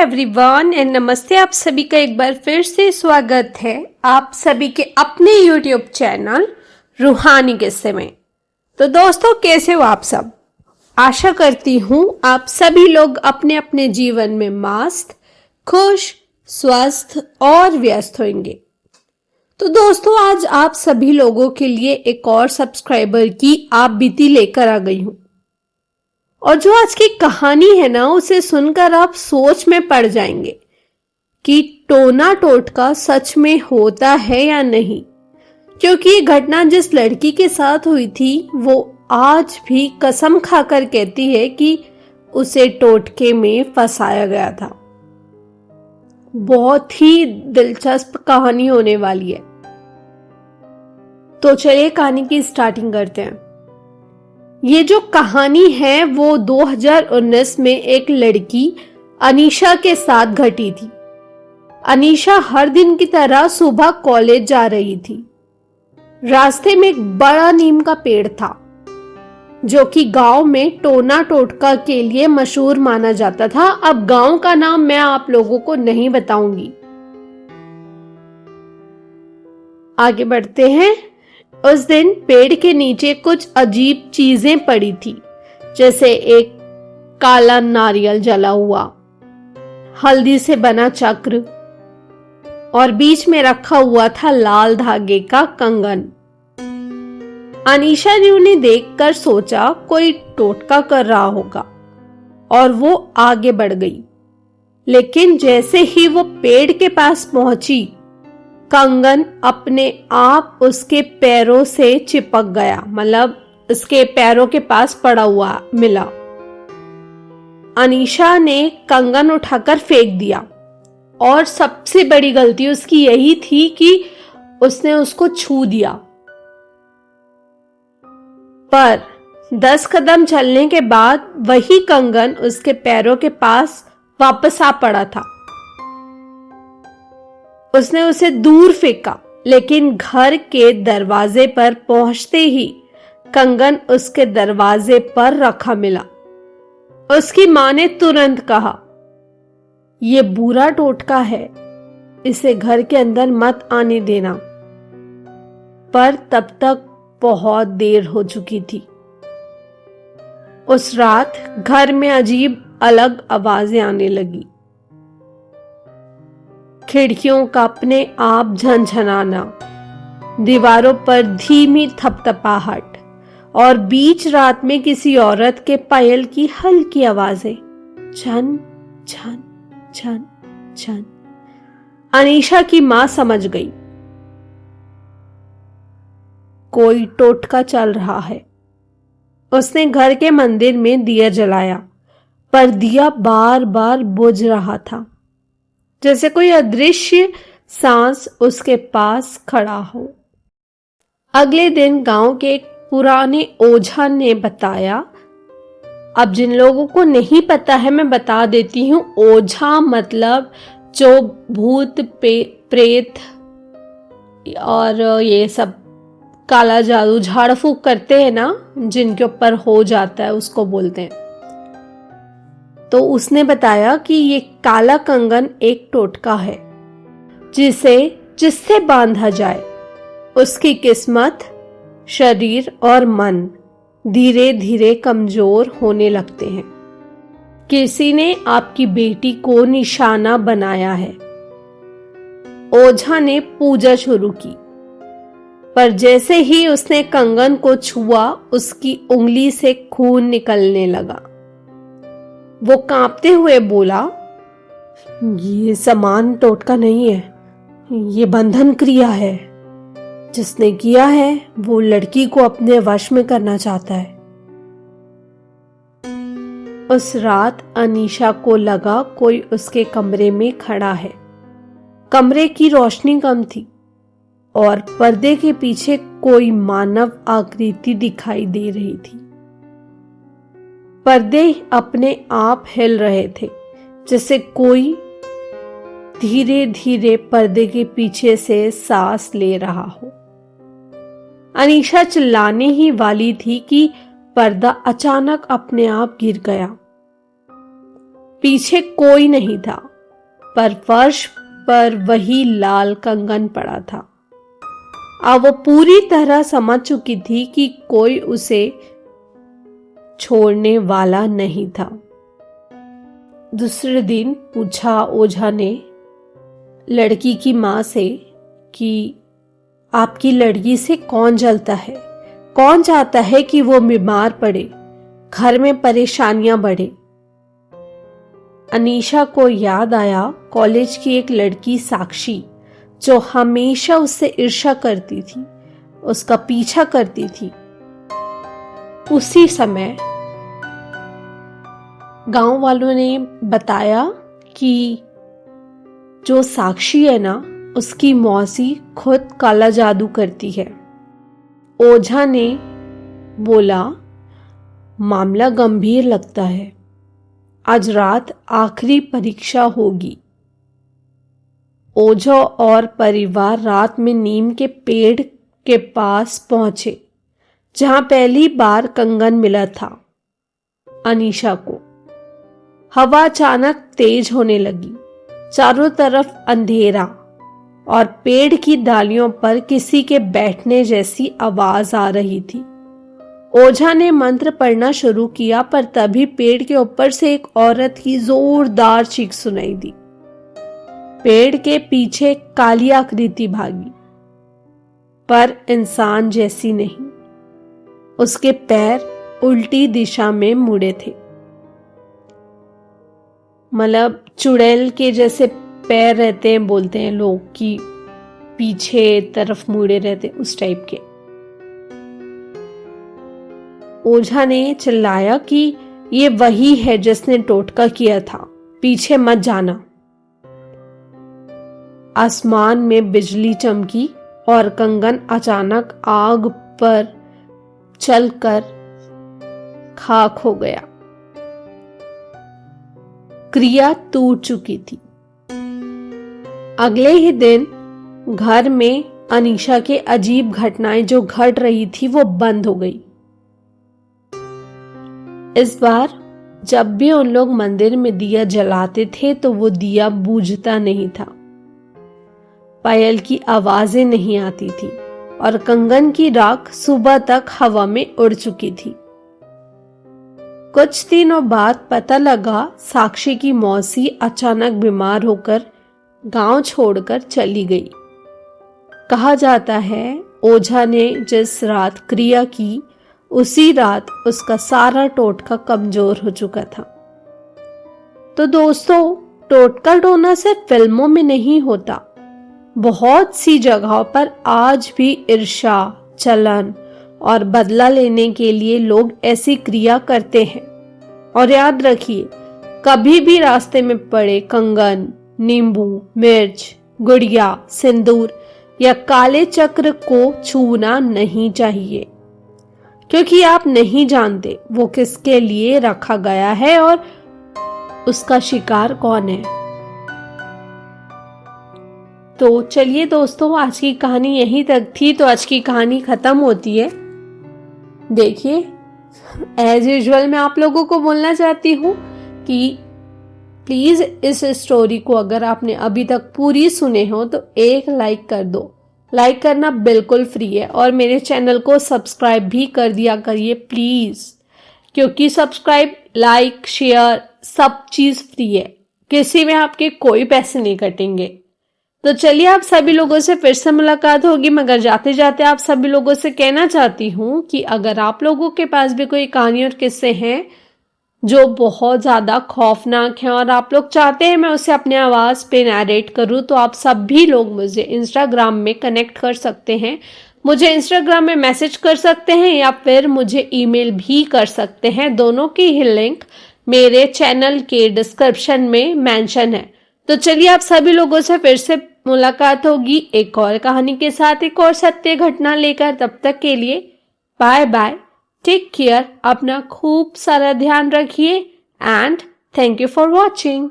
Everyone and नमस्ते। आप सभी का एक बार फिर से स्वागत है आप सभी के अपने यूट्यूब चैनल रूहानी किस्से में। तो दोस्तों, कैसे हो आप सब? आशा करती हूँ आप सभी लोग अपने अपने जीवन में मस्त, खुश, स्वस्थ और व्यस्त होंगे। तो दोस्तों, आज आप सभी लोगों के लिए एक और सब्सक्राइबर की आप बीती लेकर आ गई हूँ। और जो आज की कहानी है ना, उसे सुनकर आप सोच में पड़ जाएंगे कि टोना टोटका सच में होता है या नहीं। क्योंकि ये घटना जिस लड़की के साथ हुई थी वो आज भी कसम खाकर कहती है कि उसे टोटके में फंसाया गया था। बहुत ही दिलचस्प कहानी होने वाली है। तो चलिए कहानी की स्टार्टिंग करते हैं। ये जो कहानी है वो 2019 में एक लड़की अनीशा के साथ घटी थी। अनीशा हर दिन की तरह सुबह कॉलेज जा रही थी। रास्ते में एक बड़ा नीम का पेड़ था जो कि गांव में टोना टोटका के लिए मशहूर माना जाता था। अब गांव का नाम मैं आप लोगों को नहीं बताऊंगी। आगे बढ़ते हैं। उस दिन पेड़ के नीचे कुछ अजीब चीजें पड़ी थी, जैसे एक काला नारियल जला हुआ, हल्दी से बना चक्र और बीच में रखा हुआ था लाल धागे का कंगन। अनीशा ने उन्हें देखकर सोचा कोई टोटका कर रहा होगा और वो आगे बढ़ गई। लेकिन जैसे ही वो पेड़ के पास पहुंची, कंगन अपने आप उसके पैरों से चिपक गया, मतलब उसके पैरों के पास पड़ा हुआ मिला। अनीशा ने कंगन उठाकर फेंक दिया और सबसे बड़ी गलती उसकी यही थी कि उसने उसको छू दिया। पर 10 कदम चलने के बाद वही कंगन उसके पैरों के पास वापस आ पड़ा था। उसने उसे दूर फेंका, लेकिन घर के दरवाजे पर पहुंचते ही कंगन उसके दरवाजे पर रखा मिला। उसकी मां ने तुरंत कहा, यह बुरा टोटका है, इसे घर के अंदर मत आने देना। पर तब तक बहुत देर हो चुकी थी। उस रात घर में अजीब अलग आवाजें आने लगी। खिड़कियों का अपने आप झनझनाना, दीवारों पर धीमी थपथपाहट और बीच रात में किसी औरत के पायल की हल्की आवाजें, छन छन छन छन। अनीशा की मां समझ गई कोई टोटका चल रहा है। उसने घर के मंदिर में दिया जलाया, पर दिया बार बार बुझ रहा था, जैसे कोई अदृश्य सांस उसके पास खड़ा हो। अगले दिन गांव के एक पुराने ओझा ने बताया, अब जिन लोगों को नहीं पता है मैं बता देती हूँ। ओझा मतलब जो भूत प्रेत और ये सब काला जादू झाड़ फूक करते हैं ना, जिनके ऊपर हो जाता है, उसको बोलते हैं। तो उसने बताया कि ये काला कंगन एक टोटका है जिससे बांधा जाए उसकी किस्मत, शरीर और मन धीरे धीरे कमजोर होने लगते हैं। किसी ने आपकी बेटी को निशाना बनाया है। ओझा ने पूजा शुरू की, पर जैसे ही उसने कंगन को छुआ उसकी उंगली से खून निकलने लगा। वो कांपते हुए बोला, ये समान टोटका नहीं है, ये बंधन क्रिया है। जिसने किया है वो लड़की को अपने वश में करना चाहता है। उस रात अनीशा को लगा कोई उसके कमरे में खड़ा है। कमरे की रोशनी कम थी और पर्दे के पीछे कोई मानव आकृति दिखाई दे रही थी। पर्दे अपने आप हिल रहे थे, जैसे कोई धीरे धीरे पर्दे के पीछे से सांस ले रहा हो। अनीशा चिल्लाने ही वाली थी कि पर्दा अचानक अपने आप गिर गया। पीछे कोई नहीं था, पर फर्श पर वही लाल कंगन पड़ा था। अब वो पूरी तरह समझ चुकी थी कि कोई उसे छोड़ने वाला नहीं था। दूसरे दिन पूछा ओझा ने लड़की की मां से कि आपकी लड़की से कौन जलता है, कौन चाहता है कि वो बीमार पड़े, घर में परेशानियां बढ़े। अनीशा को याद आया कॉलेज की एक लड़की साक्षी, जो हमेशा उससे ईर्ष्या करती थी, उसका पीछा करती थी। उसी समय गांव वालों ने बताया कि जो साक्षी है ना, उसकी मौसी खुद काला जादू करती है। ओझा ने बोला मामला गंभीर लगता है, आज रात आखिरी परीक्षा होगी। ओझा और परिवार रात में नीम के पेड़ के पास पहुंचे, जहां पहली बार कंगन मिला था अनीशा को। हवा अचानक तेज होने लगी, चारों तरफ अंधेरा और पेड़ की डालियों पर किसी के बैठने जैसी आवाज आ रही थी। ओझा ने मंत्र पढ़ना शुरू किया, पर तभी पेड़ के ऊपर से एक औरत की जोरदार चीख सुनाई दी। पेड़ के पीछे काली आकृति भागी, पर इंसान जैसी नहीं। उसके पैर उल्टी दिशा में मुड़े थे, मतलब चुड़ैल के जैसे पैर रहते हैं, बोलते हैं लोग कि पीछे तरफ मुड़े रहते, उस टाइप के। ओझा ने चिल्लाया कि ये वही है जिसने टोटका किया था, पीछे मत जाना। आसमान में बिजली चमकी और कंगन अचानक आग पर चलकर खाक हो गया। क्रिया टूट चुकी थी। अगले ही दिन घर में अनीशा के अजीब घटनाएं जो घट रही थी वो बंद हो गई। इस बार जब भी उन लोग मंदिर में दिया जलाते थे तो वो दिया बूझता नहीं था, पायल की आवाजें नहीं आती थी और कंगन की राख सुबह तक हवा में उड़ चुकी थी। कुछ दिनों बाद पता लगा साक्षी की मौसी अचानक बीमार होकर गांव छोड़कर चली गई। कहा जाता है ओझा ने जिस रात क्रिया की, उसी रात उसका सारा टोटका कमजोर हो चुका था। तो दोस्तों, टोटका टोना सिर्फ फिल्मों में नहीं होता, बहुत सी जगहों पर आज भी ईर्ष्या, चलन और बदला लेने के लिए लोग ऐसी क्रिया करते हैं। और याद रखिए, कभी भी रास्ते में पड़े कंगन, नींबू, मिर्च, गुड़िया, सिंदूर या काले चक्र को छूना नहीं चाहिए, क्योंकि आप नहीं जानते वो किसके लिए रखा गया है और उसका शिकार कौन है। तो चलिए दोस्तों, आज की कहानी यहीं तक थी। तो आज की कहानी खत्म होती है। देखिए, एज यूजुअल मैं आप लोगों को बोलना चाहती हूँ कि प्लीज इस स्टोरी को अगर आपने अभी तक पूरी सुने हो तो एक लाइक कर दो। लाइक करना बिल्कुल फ्री है और मेरे चैनल को सब्सक्राइब भी कर दिया करिए प्लीज, क्योंकि सब्सक्राइब, लाइक, शेयर सब चीज फ्री है, किसी में आपके कोई पैसे नहीं कटेंगे। तो चलिए, आप सभी लोगों से फिर से मुलाकात होगी, मगर जाते जाते आप सभी लोगों से कहना चाहती हूँ कि अगर आप लोगों के पास भी कोई कहानी और किस्से हैं जो बहुत ज्यादा खौफनाक हैं और आप लोग चाहते हैं मैं उसे अपने आवाज पे नैरेट करूँ, तो आप सभी लोग मुझे इंस्टाग्राम में कनेक्ट कर सकते हैं। मुझे इंस्टाग्राम में मैसेज कर सकते हैं या फिर मुझे ईमेल भी कर सकते हैं। दोनों की ही लिंक मेरे चैनल के डिस्क्रिप्शन में मेंशन है। तो चलिए, आप सभी लोगों से फिर से मुलाकात होगी एक और कहानी के साथ, एक और सत्य घटना लेकर। तब तक के लिए बाय बाय, टेक केयर, अपना खूब सारा ध्यान रखिए and thank you for watching.